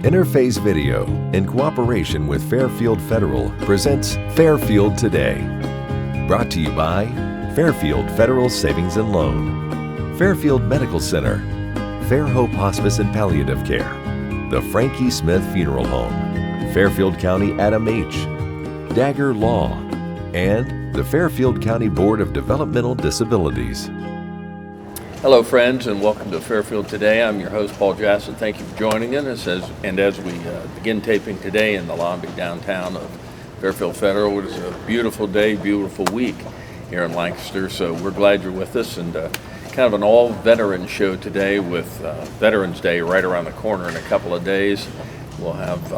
Interface Video, in cooperation with Fairfield Federal, presents Fairfield Today. Brought to you by Fairfield Federal Savings and Loan, Fairfield Medical Center, Fair Hope Hospice and Palliative Care, the Frankie Smith Funeral Home, Fairfield County Adam H., Dagger Law, and the Fairfield County Board of Developmental Disabilities. Hello friends, and welcome to Fairfield Today. I'm your host, Paul Jackson. Thank you for joining us as we begin taping today in the lobby downtown of Fairfield Federal. It is a beautiful day, beautiful week here in Lancaster, so we're glad you're with us, and kind of an all-veteran show today with Veterans Day right around the corner in a couple of days. We'll have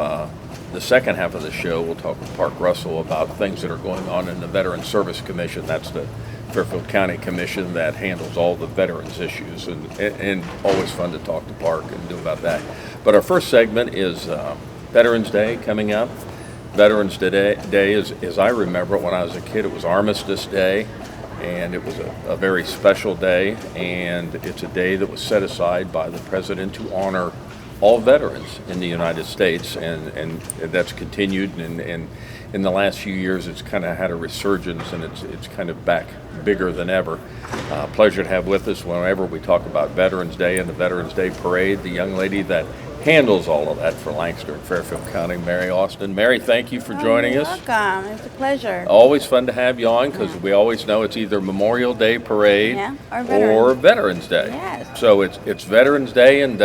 the second half of the show. We'll talk with Park Russell about things that are going on in the Veteran Service Commission. That's the Fairfield County Commission that handles all the veterans issues, and always fun to talk to Park and do about that. But our first segment is Veterans Day coming up. Veterans Day is, as I remember it when I was a kid, it was Armistice Day, and it was a very special day, and it's a day that was set aside by the President to honor all veterans in the United States, and that's continued, and in the last few years it's kind of had a resurgence, and it's kind of back bigger than ever. Pleasure to have with us whenever we talk about Veterans Day and the Veterans Day Parade, the young lady that handles all of that for Lancaster and Fairfield County, Mary Austin. Mary, thank you for joining us. Welcome. It's a pleasure. Always fun to have you on, because we always know it's either Memorial Day Parade or Veterans Day. Yes. So it's Veterans Day, and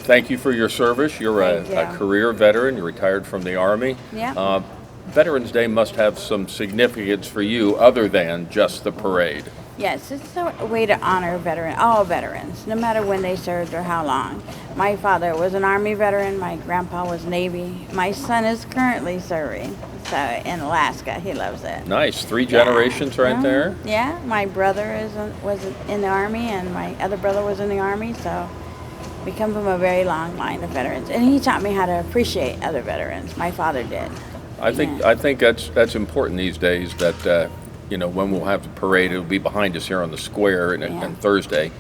thank you for your service. You're a career veteran. You retired from the Army. Yeah. Veterans Day must have some significance for you other than just the parade. Yes, it's a way to honor all veterans, no matter when they served or how long. My father was an Army veteran. My grandpa was Navy. My son is currently serving in Alaska. He loves it. Nice. 3 generations right there. Yeah. My brother was in the Army, and my other brother was in the Army, so we come from a very long line of veterans. And he taught me how to appreciate other veterans. My father did. I think that's important these days, that when we'll have the parade, it'll be behind us here on the square on Thursday,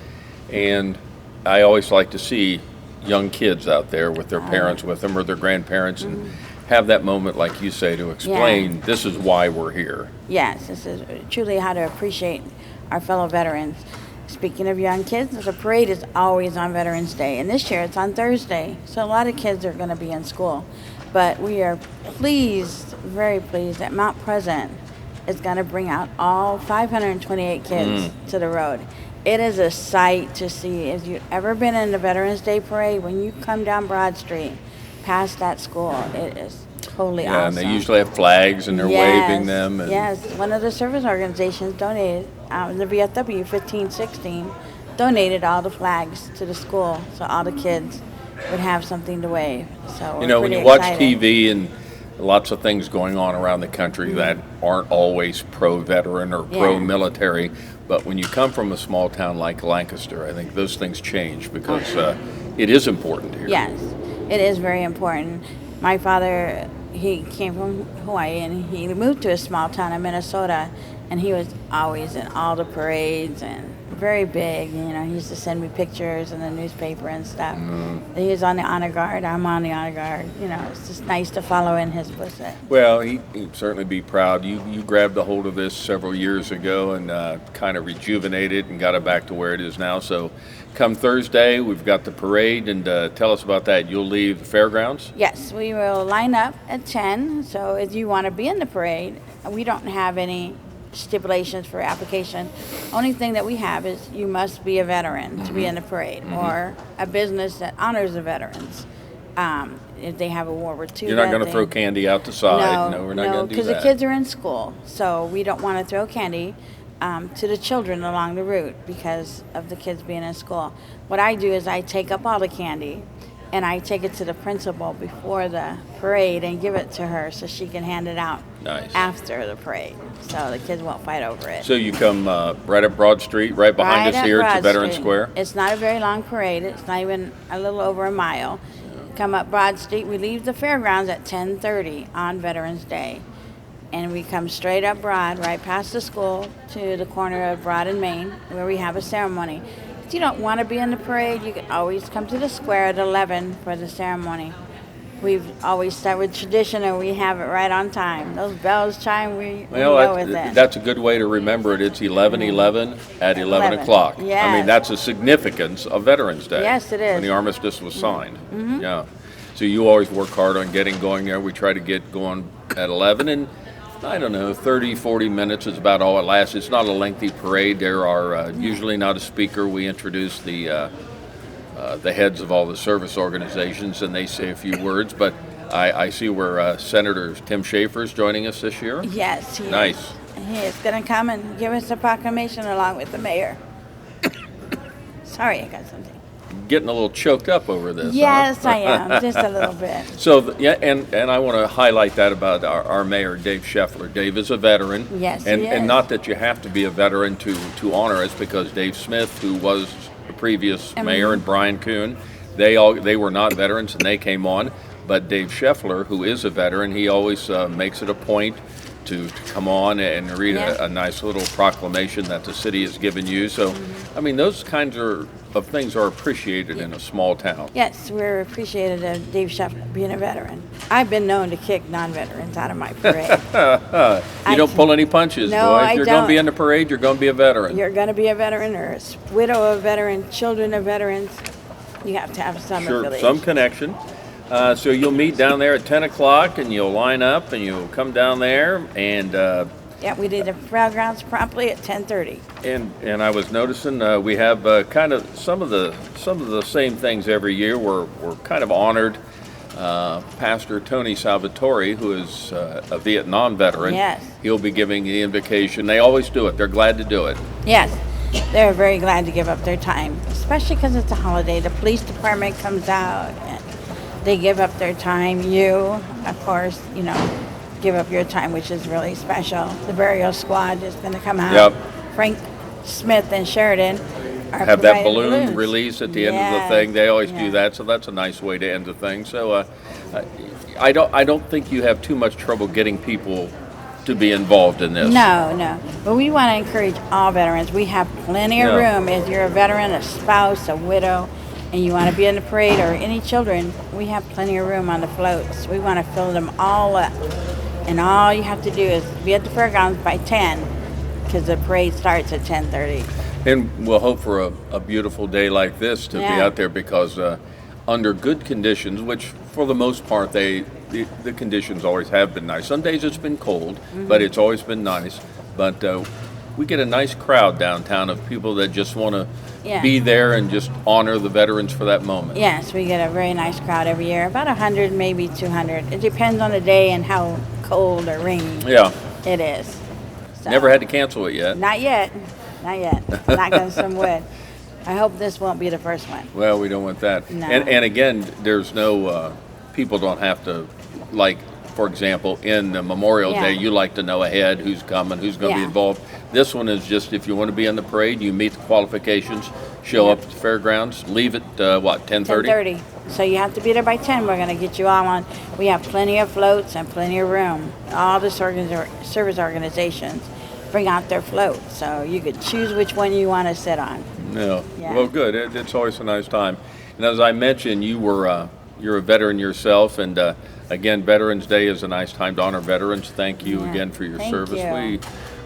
and I always like to see young kids out there with their parents with them or their grandparents, and have that moment, like you say, to explain this is why we're here. Yes, this is truly how to appreciate our fellow veterans. Speaking of young kids, the parade is always on Veterans Day, and this year it's on Thursday, so a lot of kids are going to be in school. But we are pleased, very pleased, that Mount Pleasant is going to bring out all 528 kids to the road. It is a sight to see. If you've ever been in the Veterans Day Parade, when you come down Broad Street past that school, it is totally awesome. And they usually have flags, and they're waving them. And yes, one of the service organizations donated, the VFW 1516, donated all the flags to the school, so all the kids would have something to wave. So when you watch TV and lots of things going on around the country that aren't always pro-veteran or pro-military, but when you come from a small town like Lancaster, I think those things change, because it is important here. Yes, it is very important. My father, he came from Hawaii, and he moved to a small town in Minnesota, and he was always in all the parades and very big. He used to send me pictures in the newspaper and stuff. He was on the honor guard. I'm on the honor guard. It's just nice to follow in his footsteps. Well, he'd certainly be proud. You grabbed a hold of this several years ago and kind of rejuvenated and got it back to where it is now. So come Thursday, we've got the parade, and tell us about that. You'll leave the fairgrounds? Yes, we will line up at 10. So if you want to be in the parade, we don't have any stipulations for application. Only thing that we have is you must be a veteran to be in the parade, or a business that honors the veterans. If they have a World War II, you're not going to throw candy out the side. No, we're not going to do that. Because the kids are in school, so we don't want to throw candy to the children along the route because of the kids being in school. What I do is I take up all the candy, and I take it to the principal before the parade and give it to her so she can hand it out after the parade, so the kids won't fight over it. So you come right up Broad Street, right behind us here to Veterans Square? It's not a very long parade. It's not even a little over a mile. Come up Broad Street. We leave the fairgrounds at 10:30 on Veterans Day, and we come straight up Broad, right past the school, to the corner of Broad and Main, where we have a ceremony. you don't want to be in the parade, you can always come to the square at 11 for the ceremony. We've always started with tradition, and we have it right on time. Those bells chime, we go with it. That's a good way to remember it. It's 11:11 at 11 o'clock. Yes. I mean, that's the significance of Veterans Day. Yes, it is. When the armistice was signed. Yeah. So you always work hard on getting going there. We try to get going at 11, and I don't know, 30, 40 minutes is about all it lasts. It's not a lengthy parade. There are usually not a speaker. We introduce the heads of all the service organizations, and they say a few words. But I see where Senator Tim Schaefer is joining us this year. Yes, he Nice. is. He is going to come and give us a proclamation along with the mayor. Sorry, I got something. Getting a little choked up over this. Yes, huh? I am, just a little bit. So, and I want to highlight that about our mayor, Dave Scheffler. Dave is a veteran. Yes, and, he is. And not that you have to be a veteran to honor us, because Dave Smith, who was the previous mayor, and Brian Kuhn, they were not veterans, and they came on. But Dave Scheffler, who is a veteran, he always makes it a point to come on and read a nice little proclamation that the city has given you. So, I mean, those kinds of things are appreciated in a small town. Yes, we're appreciative of Dave Scheffler being a veteran. I've been known to kick non-veterans out of my parade. You don't pull any punches, No, boy. I If you're going to be don't. in the parade, you're going to be a veteran. You're going to be a veteran or a widow of a veteran, children of veterans. You have to have some Sure, affiliation. some connection. So you'll meet down there at 10 o'clock, and you'll line up, and you'll come down there, and Yeah, we did the fairgrounds promptly at 10:30. and I was noticing we have kind of some of the same things every year. We're kind of honored Pastor Tony Salvatore, who is a Vietnam veteran. Yes. He'll be giving the invocation. They always do it. They're glad to do it. Yes, they're very glad to give up their time, especially because it's a holiday. The police department comes out and they give up their time. You, of course, give up your time, which is really special. The burial squad is going to come out. Yep. Frank Smith and Sheridan are Have that providing balloon balloons. release at the end of the Yes, thing. They always do yes. that, so that's a nice way to end the thing. So I don't think you have too much trouble getting people to be involved in this. No. But we want to encourage all veterans. We have plenty of Yeah. room. If you're a veteran, a spouse, a widow, and you want to be in the parade, or any children, we have plenty of room on the floats. We want to fill them all up. And all you have to do is be at the fairgrounds by 10, because the parade starts at 10:30. And we'll hope for a beautiful day like this to be Yeah. out there, because under good conditions, which for the most part the conditions always have been nice. Some days it's been cold, but it's always been nice. But we get a nice crowd downtown of people that just want to Yeah. be there and just honor the veterans for that moment. Yes, we get a very nice crowd every year, about 100, maybe 200. It depends on the day and how cold or rainy Yeah. it is. So, Never had to cancel it yet. Not yet. Knock on some wood. I hope this won't be the first one. Well, we don't want that. No. And again, there's no, people don't have to, like, for example, in the Memorial Yeah. Day, you like to know ahead who's coming, who's going to be Yeah. involved. This one is just, if you want to be in the parade, you meet the qualifications, show up at the fairgrounds, leave at, 10:30? 10:30. So you have to be there by 10. We're going to get you all on. We have plenty of floats and plenty of room. All the service organizations bring out their floats, so you could choose which one you want to sit on. No. Yeah. Well, good. It's always a nice time. And as I mentioned, you're a veteran yourself, and again, Veterans Day is a nice time to honor veterans. Thank you Yeah. again for your Thank service. you.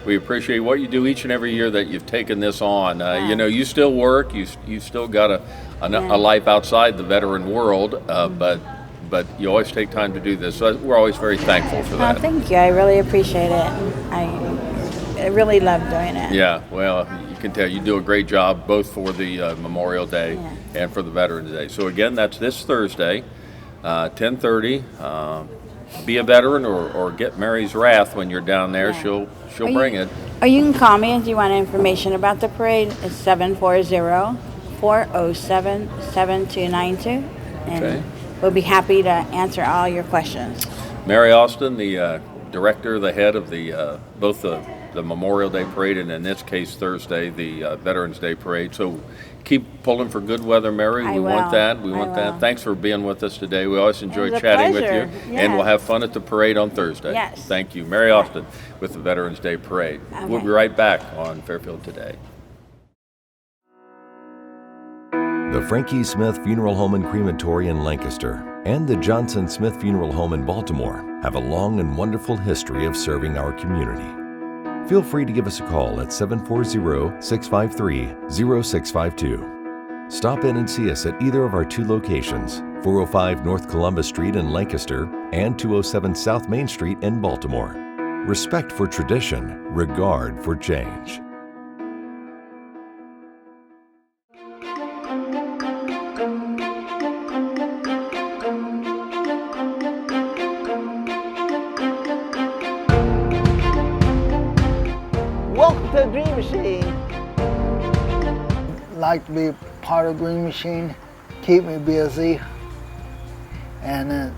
We appreciate what you do each and every year that you've taken this on. Yeah. You still work. You still got a life outside the veteran world, but you always take time to do this. So we're always very thankful for Well, that. thank you. I really appreciate it. I really love doing it. Yeah, well, you can tell you do a great job both for the Memorial Day and for the Veterans Day. So again, that's this Thursday, 10:30. Be a veteran or get Mary's wrath when you're down there. Yeah. She'll Are bring you- it. Or you can call me if you want information about the parade. It's 740-407-7292. And Okay. we'll be happy to answer all your questions. Mary Austin, the director, the head of the both the Memorial Day Parade and in this case Thursday, the Veterans Day Parade. So keep pulling for good weather, Mary. I We want will. that. We I want will. that. Thanks for being with us today. We always enjoy It was a chatting with pleasure. you. And we'll Yes. have fun at the parade on Thursday. Yes. Thank you. Mary Austin with the Veterans Day Parade. We'll Okay. be right back on Fairfield Today. The Frankie Smith Funeral Home and Crematory in Lancaster and the Johnson Smith Funeral Home in Baltimore have a long and wonderful history of serving our community. Feel free to give us a call at 740-653-0652. Stop in and see us at either of our two locations, 405 North Columbus Street in Lancaster and 207 South Main Street in Baltimore. Respect for tradition, regard for change. Welcome to the Dream Machine. Like to be part of the Dream Machine, keep me busy, and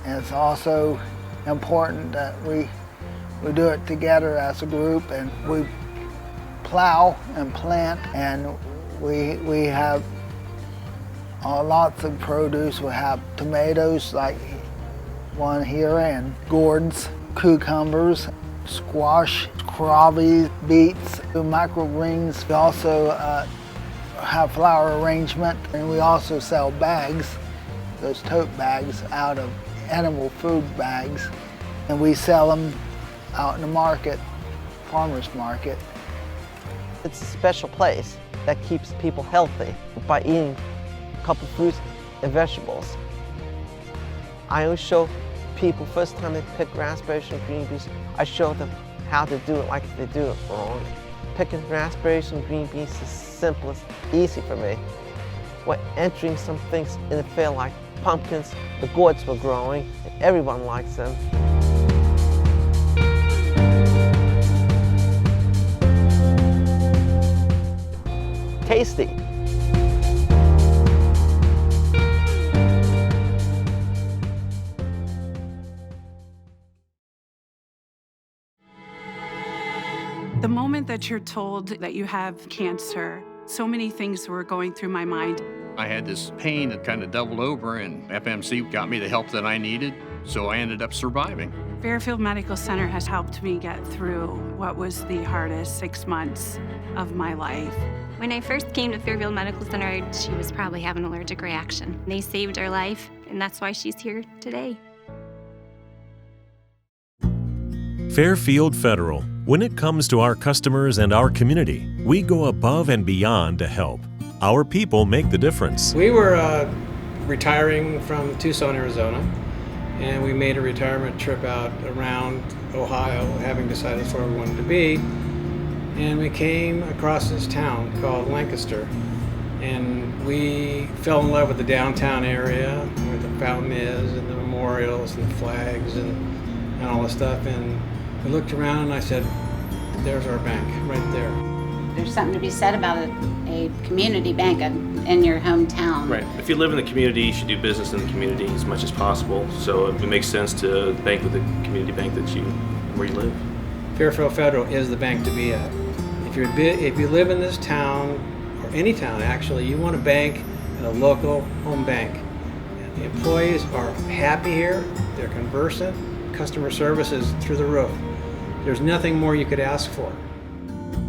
it's also important that we do it together as a group, and we plow and plant, and we have lots of produce. We have tomatoes like one here, and gourds, cucumbers, squash, crawberries, beets, microgreens. We also have flower arrangement, and we also sell bags, those tote bags out of animal food bags, and we sell them out in the market, farmers market. It's a special place that keeps people healthy by eating a couple fruits and vegetables. I always show people, first time they pick raspberries and green beans, I show them how to do it like they do it wrong. Picking raspberries and green beans is simple, easy for me. When entering some things in the field like pumpkins, the gourds were growing, and everyone likes them. Tasty. The moment that you're told that you have cancer, so many things were going through my mind. I had this pain that kind of doubled over, and FMC got me the help that I needed, so I ended up surviving. Fairfield Medical Center has helped me get through what was the hardest 6 months of my life. When I first came to Fairfield Medical Center, she was probably having an allergic reaction. They saved her life, and that's why she's here today. Fairfield Federal. When it comes to our customers and our community, we go above and beyond to help. Our people make the difference. We were retiring from Tucson, Arizona, and we made a retirement trip out around Ohio, having decided that's where we wanted to be. And we came across this town called Lancaster, and we fell in love with the downtown area where the fountain is and the memorials and the flags and all this stuff. And we looked around and I said, there's our bank right there. There's something to be said about a community bank in your hometown. Right. If you live in the community, you should do business in the community as much as possible. So it makes sense to bank with the community bank where you live. Fairfield Federal is the bank to be at. If you live in this town, or any town actually, you want to bank at a local home bank. And the employees are happy here, they're conversant, customer service is through the roof. There's nothing more you could ask for.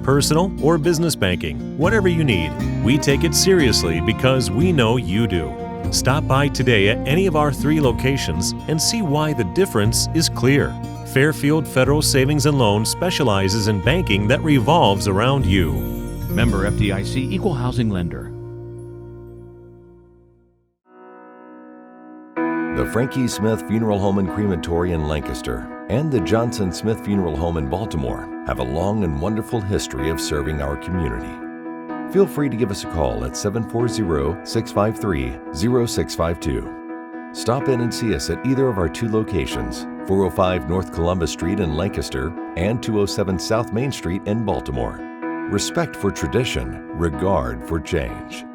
Personal or business banking, whatever you need, we take it seriously because we know you do. Stop by today at any of our 3 locations and see why the difference is clear. Fairfield Federal Savings and Loan specializes in banking that revolves around you. Member FDIC Equal Housing Lender. The Frankie Smith Funeral Home and Crematory in Lancaster and the Johnson Smith Funeral Home in Baltimore have a long and wonderful history of serving our community. Feel free to give us a call at 740-653-0652. Stop in and see us at either of our 2 locations, 405 North Columbus Street in Lancaster and 207 South Main Street in Baltimore. Respect for tradition, regard for change.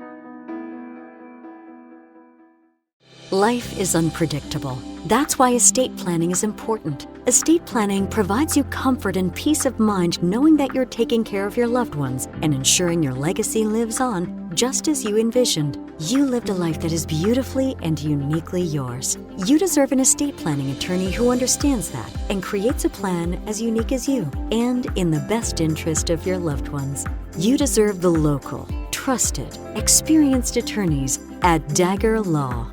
Life is unpredictable. That's why estate planning is important. Estate planning provides you comfort and peace of mind knowing that you're taking care of your loved ones and ensuring your legacy lives on just as you envisioned. You lived a life that is beautifully and uniquely yours. You deserve an estate planning attorney who understands that and creates a plan as unique as you and in the best interest of your loved ones. You deserve the local, trusted, experienced attorneys at Dagger Law.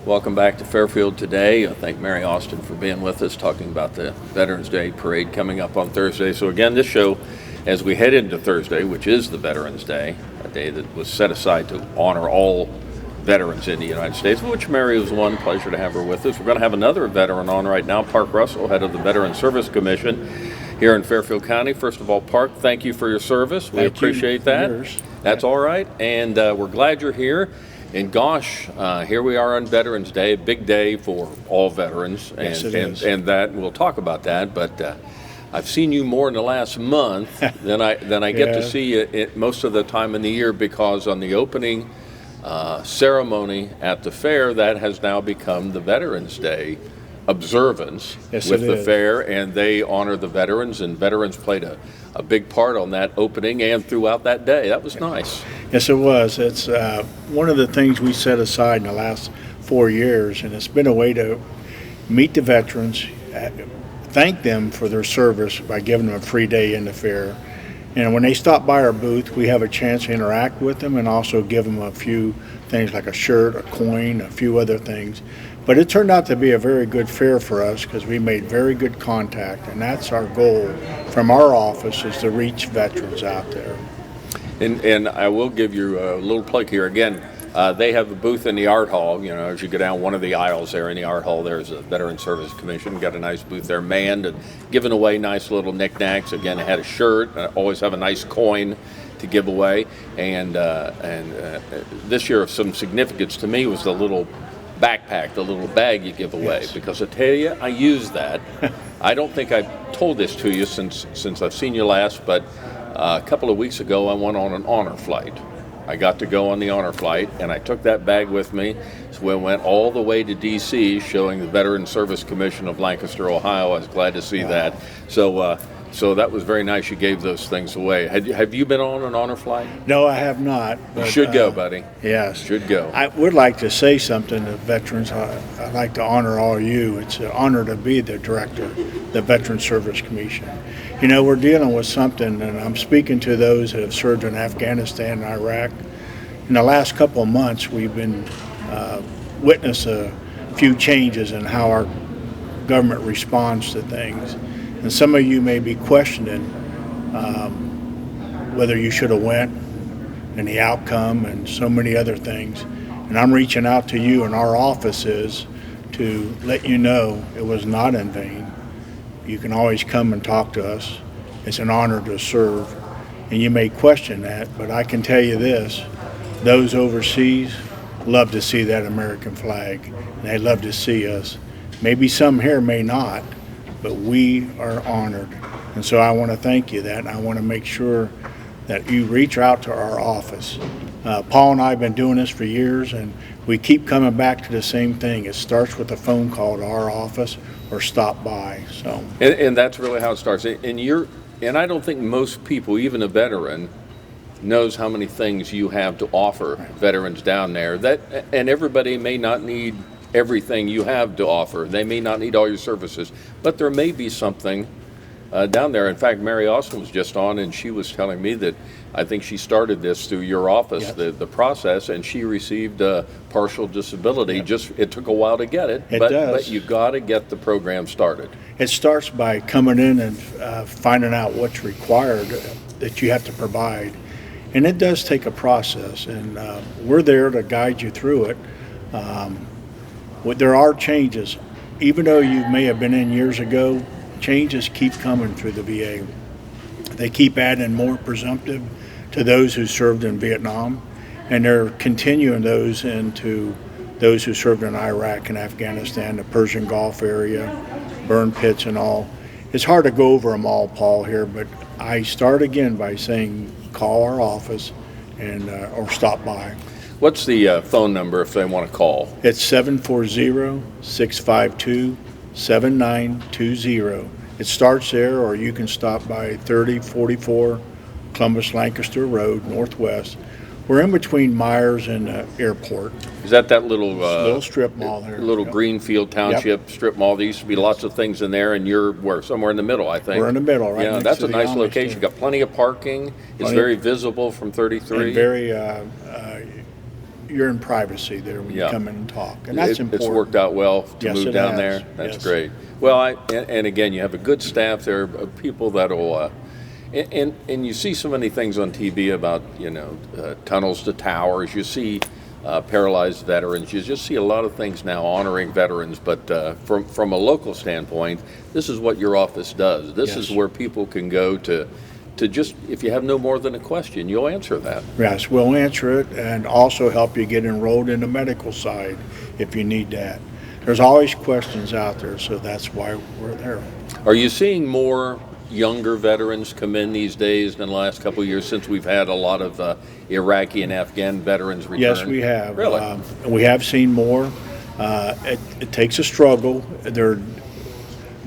Welcome back to Fairfield Today. I thank Mary Austin for being with us, talking about the Veterans Day Parade coming up on Thursday. So again, this show, as we head into Thursday, which is the Veterans Day, a day that was set aside to honor all veterans in the United States, which Mary was one. Pleasure to have her with us. We're going to have another veteran on right now, Park Russell, head of the Veteran Service Commission here in Fairfield County. First of all, Park, thank you for your service. We appreciate that. That's all right. And we're glad you're here. And gosh, here we are on Veterans Day, a big day for all veterans. And, Yes, it is. And that we'll talk about that. But I've seen you more in the last month than I get to see you most of the time in the year, because on the opening ceremony at the fair, that has now become the Veterans Day observance with the fair, and they honor the veterans, and veterans played a big part on that opening and throughout that day. That was nice. Yes, it was. It's one of the things we set aside in the last 4 years, and it's been a way to meet the veterans, thank them for their service by giving them a free day in the fair. And when they stop by our booth, we have a chance to interact with them and also give them a few things like a shirt, a coin, a few other things. But it turned out to be a very good fair for us because we made very good contact, and that's our goal from our office, is to reach veterans out there. And I will give you a little plug here. Again, they have a booth in the Art Hall. You know, as you go down one of the aisles there in the Art Hall, there's a Veteran Service Commission. Got a nice booth there, manned and giving away nice little knickknacks. Again, I had a shirt. I always have a nice coin to give away. And this year of some significance to me was the little backpack, the little bag you give away. Yes. Because I tell you, I use that. I don't think I've told this to you since I've seen you last, but a couple of weeks ago I went on an honor flight. I got to go on the honor flight, and I took that bag with me. So we went all the way to D.C., showing the Veteran Service Commission of Lancaster, Ohio. I was glad to see that. So that was very nice. You gave those things away. Have you been on an honor flight? No, I have not. But, you should go, buddy. Yes. Should go. I would like to say something to veterans. I'd like to honor all of you. It's an honor to be the director of the Veteran Service Commission. You know, we're dealing with something, and I'm speaking to those that have served in Afghanistan and Iraq. In the last couple of months, we've been witness a few changes in how our government responds to things. And some of you may be questioning whether you should have went and the outcome and so many other things. And I'm reaching out to you in our offices to let you know it was not in vain. You can always come and talk to us. It's an honor to serve. And you may question that, but I can tell you this, those overseas love to see that American flag. And they love to see us. Maybe some here may not, but we are honored. And so I want to thank you that, and I want to make sure that you reach out to our office. Paul and I have been doing this for years, and we keep coming back to the same thing. It starts with a phone call to our office or stop by. So, and that's really how it starts. And I don't think most people, even a veteran, knows how many things you have to offer veterans down there. And everybody may not need everything you have to offer. They may not need all your services, but there may be something down there. In fact, Mary Austin was just on, and she was telling me that I think she started this through your office, yes, the process, and she received partial disability. Yes. It took a while to get it, but you got to get the program started. It starts by coming in and finding out what's required that you have to provide, and it does take a process, and we're there to guide you through it. There are changes. Even though you may have been in years ago, changes keep coming through the VA. They keep adding more presumptive to those who served in Vietnam, and they're continuing those into those who served in Iraq and Afghanistan, the Persian Gulf area, burn pits and all. It's hard to go over them all, Paul, here, but I start again by saying call our office and or stop by. What's the phone number if they want to call? It's 740-652-7920. It starts there, or you can stop by 3044 Columbus Lancaster Road, Northwest. We're in between Myers and Airport. Is that little little strip mall there? Little Greenfield Township strip mall? There used to be lots of things in there, and you're where? Somewhere in the middle, I think. We're in the middle, right? Yeah, next that's to a the nice Amish location. there. Got plenty of parking. It's very visible from 33. And very, you're in privacy there when you come in and talk, and that's important. It's worked out well to Yes, move it down has. there. That's Yes. great. Well, and again, you have a good staff there of people that'll. And you see so many things on TV about tunnels to towers. You see paralyzed veterans. You just see a lot of things now honoring veterans. But from a local standpoint, this is what your office does. This is where people can go to just, if you have no more than a question, you'll answer that. Yes, we'll answer it and also help you get enrolled in the medical side if you need that. There's always questions out there, so that's why we're there. Are you seeing more younger veterans come in these days than the last couple of years, since we've had a lot of Iraqi and Afghan veterans return? Yes, we have. Really? We have seen more. It takes a struggle. They're a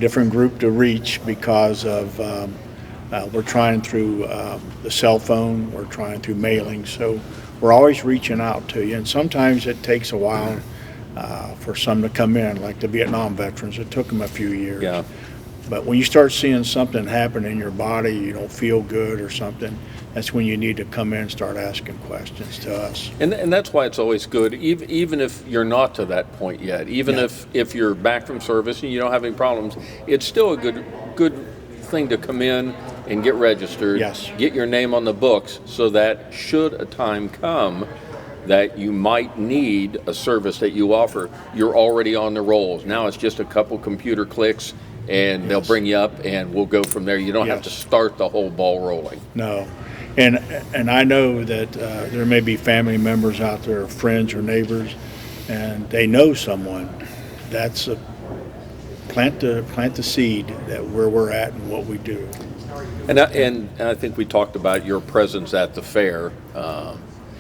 different group to reach because of we're trying through the cell phone, we're trying through mailing, so we're always reaching out to you. And sometimes it takes a while for some to come in, like the Vietnam veterans. It took them a few years. Yeah. But when you start seeing something happen in your body, you don't feel good or something, that's when you need to come in and start asking questions to us. And that's why it's always good, even if you're not to that point yet, even if you're back from service and you don't have any problems, it's still a good thing to come in and get registered, get your name on the books, so that should a time come that you might need a service that you offer, you're already on the rolls. Now it's just a couple computer clicks and they'll bring you up and we'll go from there. You don't have to start the whole ball rolling. No. And I know that there may be family members out there, or friends or neighbors, and they know someone. That's plant the seed that where we're at and what we do. And I think we talked about your presence at the fair.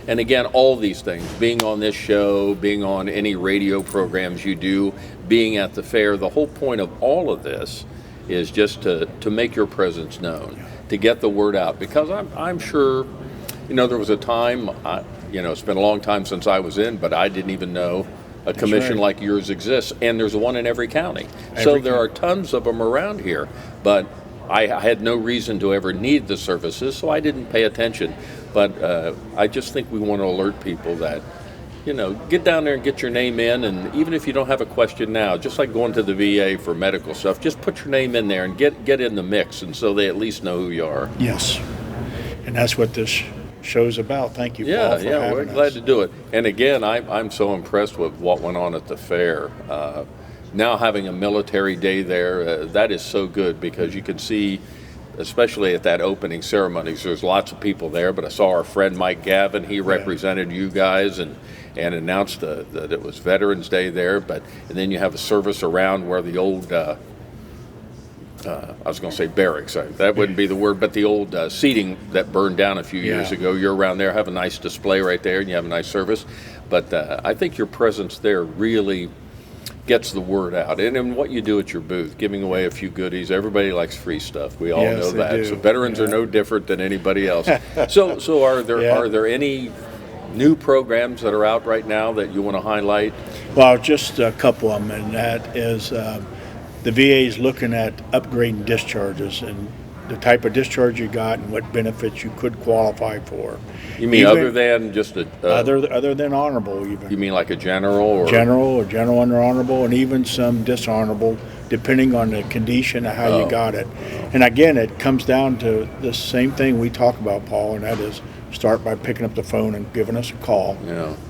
And again, all these things, being on this show, being on any radio programs you do, being at the fair, the whole point of all of this is just to make your presence known, to get the word out. Because I'm sure, there was a time, it's been a long time since I was in, but I didn't even know a commission like yours exists. And there's one in every county. So there are tons of them around here. But I had no reason to ever need the services, so I didn't pay attention. But I just think we want to alert people that, get down there and get your name in. And even if you don't have a question now, just like going to the VA for medical stuff, just put your name in there and get in the mix, and so they at least know who you are. Yes. And that's what this show's about. Thank you, Paul, for having us. We're glad to do it. And again, I'm so impressed with what went on at the fair. Now having a military day there, that is so good, because you can see, especially at that opening ceremonies, there's lots of people there, but I saw our friend Mike Gavin. He represented you guys and announced that it was Veterans Day there. And then you have a service around where the old, I was going to say barracks, that wouldn't be the word, but the old seating that burned down a few years ago. You're around there, have a nice display right there, and you have a nice service. But I think your presence there really gets the word out. And what you do at your booth, giving away a few goodies. Everybody likes free stuff. We all know that. Do. So veterans are no different than anybody else. So are there any new programs that are out right now that you want to highlight? Well, just a couple of them, and that is the VA is looking at upgrading discharges and the type of discharge you got and what benefits you could qualify for. You mean other than just a... other than honorable, even. You mean like a general? Or General under honorable, and even some dishonorable, depending on the condition of how you got it. And again, it comes down to the same thing we talk about, Paul, and that is start by picking up the phone and giving us a call,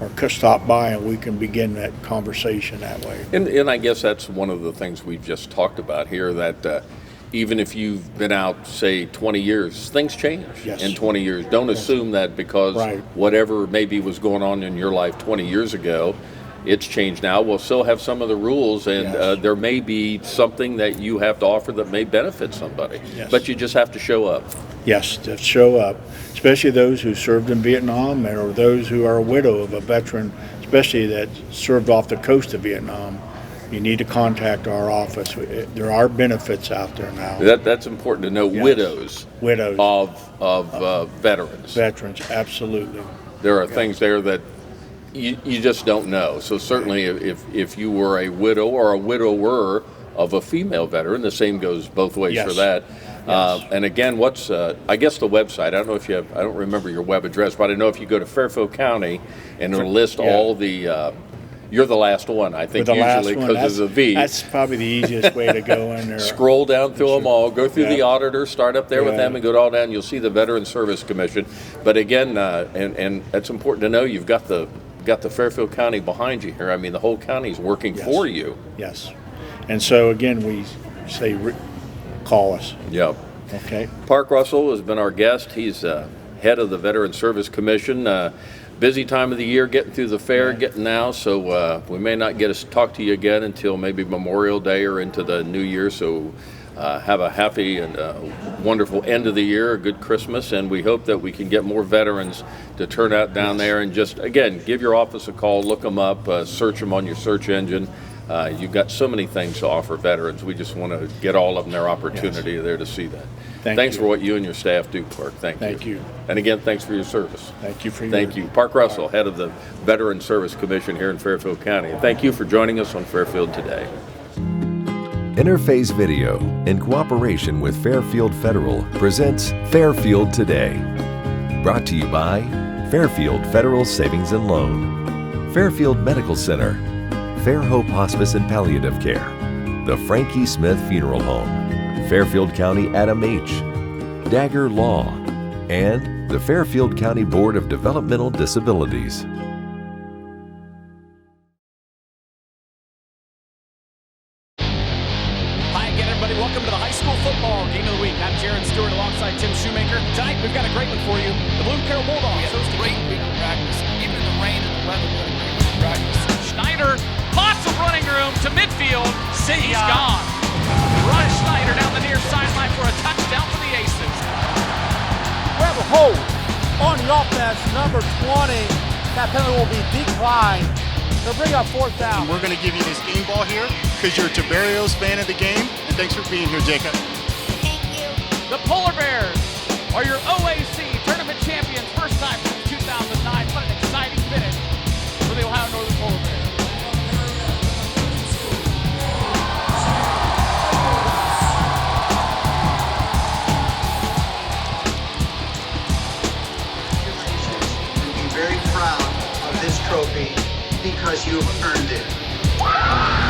or stop by and we can begin that conversation that way. And I guess that's one of the things we've just talked about here, that even if you've been out, say, 20 years, things change in 20 years. Don't assume that because whatever maybe was going on in your life 20 years ago, it's changed now. We'll still have some of the rules, and there may be something that you have to offer that may benefit somebody. But you just have to show up. Yes, to show up, especially those who served in Vietnam, or those who are a widow of a veteran, especially that served off the coast of Vietnam. You need to contact our office. There are benefits out there now. That's important to know. Widows of veterans. Veterans, absolutely. there are things there that you just don't know. So certainly if you were a widow or a widower of a female veteran, the same goes both ways for that. And again, what's I guess the website? I don't know if you have. I don't remember your web address, but I know if you go to Fairfield County and it'll list all the. You're the last one, I think, usually because of the V. That's probably the easiest way to go in there. Scroll down through them all, go through the auditor, start up there with them, and go all down. You'll see the Veteran Service Commission. But again, and that's important to know. You've got the Fairfield County behind you here. I mean, the whole county's working for you. Yes. And so again, we say call us. Yep. Okay. Park Russell has been our guest. He's head of the Veteran Service Commission. Busy time of the year, getting through the fair, getting now, so we may not get to talk to you again until maybe Memorial Day or into the new year. So have a happy and wonderful end of the year, a good Christmas, and we hope that we can get more veterans to turn out down there and just, again, give your office a call, look them up, search them on your search engine. You've got so many things to offer veterans. We just want to get all of them their opportunity there to see that. Thanks for what you and your staff do, Park. Thank you. And again, thanks for your service. Thank you for your Thank you. Park Russell, head of the Veteran Service Commission here in Fairfield County. Thank you for joining us on Fairfield Today. Interface Video, in cooperation with Fairfield Federal, presents Fairfield Today. Brought to you by Fairfield Federal Savings and Loan, Fairfield Medical Center, Fair Hope Hospice and Palliative Care, the Frankie Smith Funeral Home, Fairfield County Adam H., Dagger Law, and the Fairfield County Board of Developmental Disabilities. Hi again, everybody. Welcome to the high school football game of the week. I'm Jared Stewart alongside Tim Shoemaker. Tonight, we've got a great one for you. The Bloom Carroll Bulldogs. We had a great week of practice. Even in the rain and the weather, we had a great week of practice. Schneider, lots of running room to midfield. He's gone. Ryan Schneider down the near sideline for a touchdown for the Aces. We have a hold on the offense, number 20. That penalty will be declined. They'll bring up fourth down. We're going to give you this game ball here because you're a Tiberios fan of the game, and thanks for being here, Jacob. Thank you. The Polar Bears are your OAC tournament champions, first time since 2009. What an exciting finish for the Ohio Northern Polar Bears. Very proud of this trophy because you've earned it.